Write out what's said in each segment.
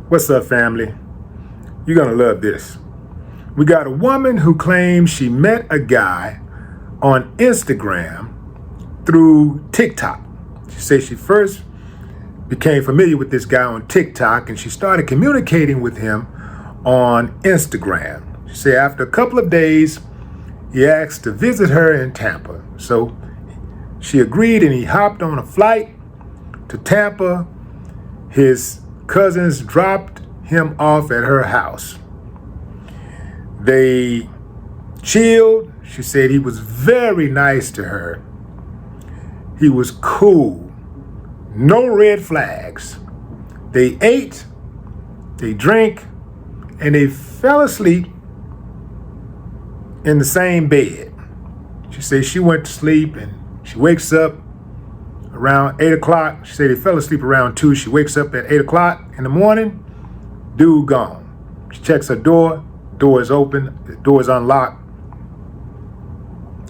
What's up, family? You're gonna love this. We got a woman who claims she met a guy on Instagram through TikTok. She says she first became familiar with this guy on TikTok and she started communicating with him on Instagram. She said after a couple of days, he asked to visit her in Tampa. So she agreed and he hopped on a flight to Tampa. His cousins dropped him off at her house. They chilled. She said he was very nice to her. He was cool. No red flags. They ate, they drank, and they fell asleep in the same bed. She said she went to sleep and she wakes up around 8 o'clock. She said they fell asleep around 2. She wakes up at 8 o'clock in the morning. Dude gone. She checks her door. Door is open. The door is unlocked.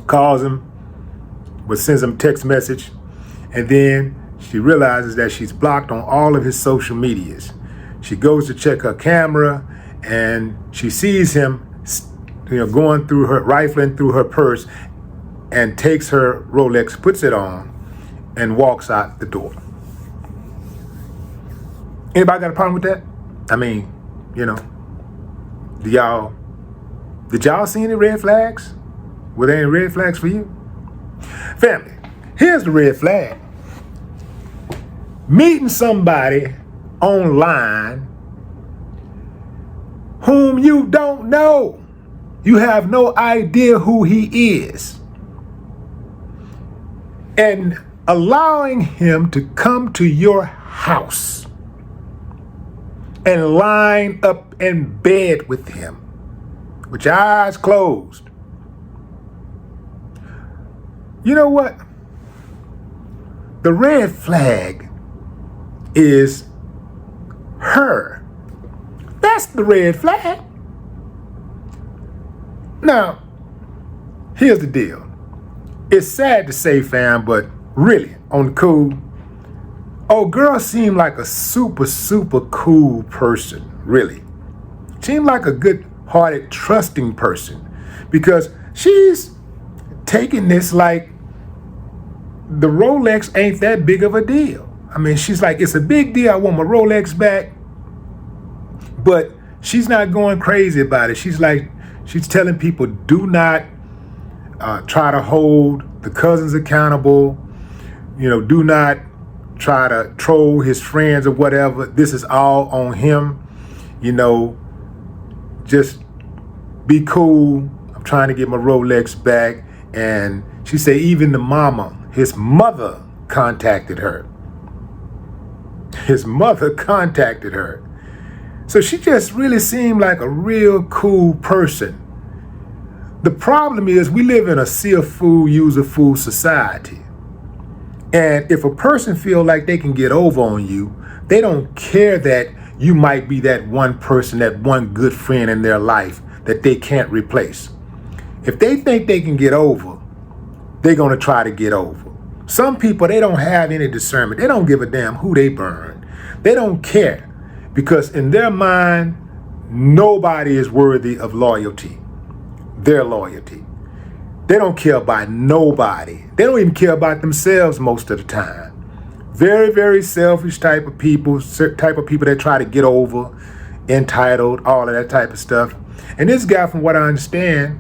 Calls him, but sends him a text message. And then she realizes that she's blocked on all of his social medias. She goes to check her camera and she sees him going through her, rifling through her purse, and takes her Rolex, puts it on, and walks out the door. Anybody got a problem with that? I mean, did y'all see any red flags? Were there any red flags for you? Family, here's the red flag. Meeting somebody online whom you don't know. You have no idea who he is. And allowing him to come to your house and line up in bed with him with your eyes closed. You know what? The red flag is her. That's the red flag. Now, here's the deal. It's sad to say, fam, but really, on the cool, old girl seemed like a super, super cool person, really. Seemed like a good-hearted, trusting person because she's taking this like the Rolex ain't that big of a deal. I mean, she's like, it's a big deal. I want my Rolex back. But she's not going crazy about it. She's telling people, do not try to hold the cousins accountable. Do not try to troll his friends or whatever. This is all on him. Just be cool. I'm trying to get my Rolex back. And she said even the mama, his mother contacted her. His mother contacted her. So she just really seemed like a real cool person. The problem is we live in a see a fool, use a fool society. And if a person feel like they can get over on you, they don't care that you might be that one person, that one good friend in their life that they can't replace. If they think they can get over, they're going to try to get over. Some people, they don't have any discernment. They don't give a damn who they burn. They don't care because in their mind, nobody is worthy of loyalty. Their loyalty. They don't care about nobody. They don't even care about themselves most of the time. Very, very selfish type of people that try to get over, entitled, all of that type of stuff. And this guy, from what I understand,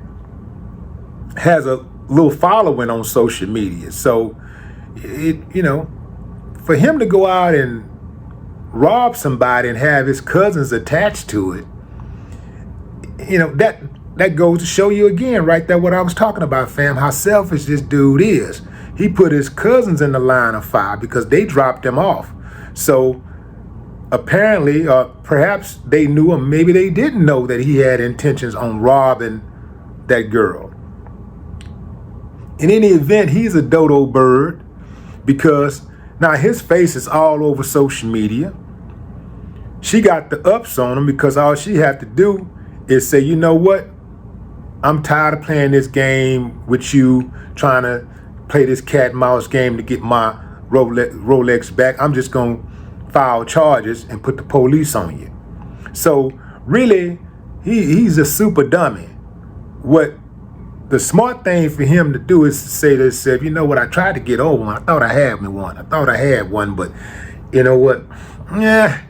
has a little following on social media. So, for him to go out and rob somebody and have his cousins attached to it, that goes to show you again right there what I was talking about, fam, how selfish this dude is. He put his cousins in the line of fire because they dropped him off. So apparently, or perhaps they knew, or maybe they didn't know that he had intentions on robbing that girl. In any event, he's a dodo bird because now his face is all over social media. She got the ups on him because all she had to do is say, you know what? I'm tired of playing this game with you, trying to play this cat and mouse game to get my Rolex back. I'm just going to file charges and put the police on you. So really, he's a super dummy. What the smart thing for him to do is to say to himself, you know what, I tried to get over one. I thought I had me one. I thought I had one, but you know what? Yeah,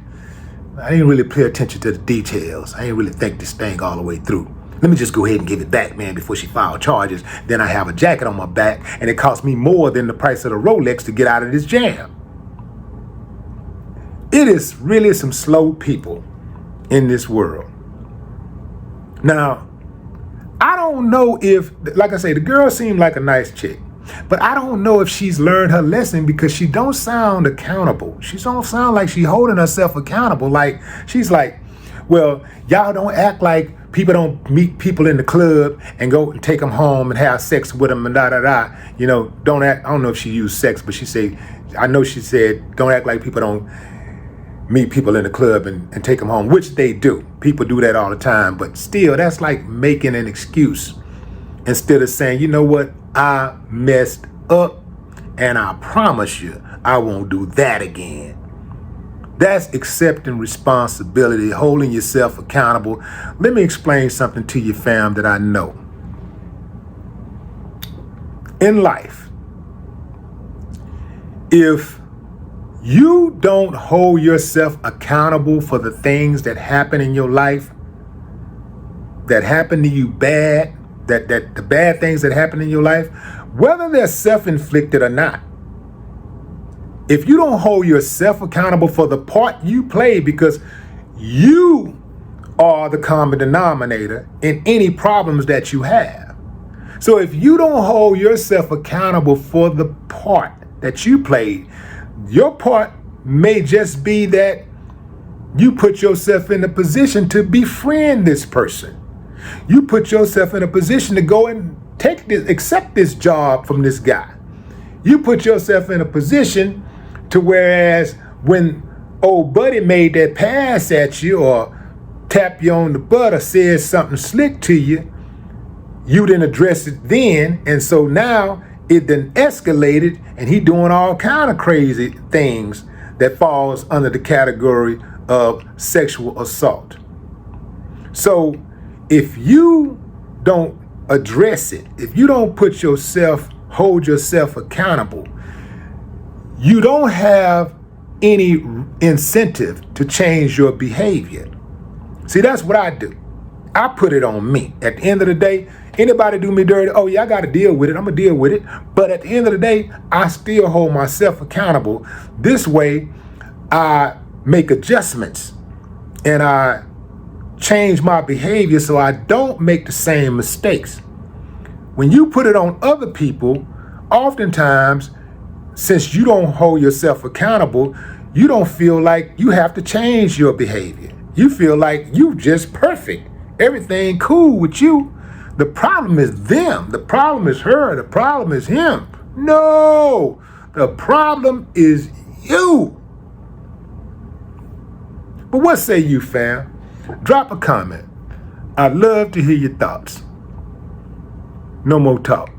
I didn't really pay attention to the details. I didn't really think this thing all the way through. Let me just go ahead and give it back, man, before she filed charges. Then I have a jacket on my back, and it cost me more than the price of the Rolex to get out of this jam. It is really some slow people in this world. Now, I don't know if, like I say, the girl seemed like a nice chick, but I don't know if she's learned her lesson because she don't sound accountable. She don't sound like she holding herself accountable. Like, she's like, well, y'all don't act like people don't meet people in the club and go and take them home and have sex with them and da-da-da. You know, don't act, I don't know if she used sex, but I know she said, don't act like people don't meet people in the club and take them home, which they do. People do that all the time, but still, that's like making an excuse instead of saying, you know what, I messed up and I promise you I won't do that again. That's accepting responsibility, holding yourself accountable. Let me explain something to you, fam, that I know. In life, if you don't hold yourself accountable for the things that happen in your life, that happen to you bad, that the bad things that happen in your life, whether they're self-inflicted or not, if you don't hold yourself accountable for the part you play, because you are the common denominator in any problems that you have. So if you don't hold yourself accountable for the part that you played, your part may just be that you put yourself in a position to befriend this person. You put yourself in a position to go and accept this job from this guy. You put yourself in a position to whereas when old buddy made that pass at you or tap you on the butt or said something slick to you, you didn't address it then, and so now it then escalated and he doing all kind of crazy things that falls under the category of sexual assault. So if you don't address it, if you don't hold yourself accountable, you don't have any incentive to change your behavior. See, that's what I do. I put it on me. At the end of the day, anybody do me dirty, oh yeah, I got to deal with it. I'm going to deal with it. But at the end of the day, I still hold myself accountable. This way, I make adjustments and I change my behavior so I don't make the same mistakes. When you put it on other people, oftentimes, since you don't hold yourself accountable, you don't feel like you have to change your behavior. You feel like you just perfect. Everything cool with you. The problem is them. The problem is her. The problem is him. No, the problem is you. But what say you, fam? Drop a comment. I'd love to hear your thoughts. No more talk.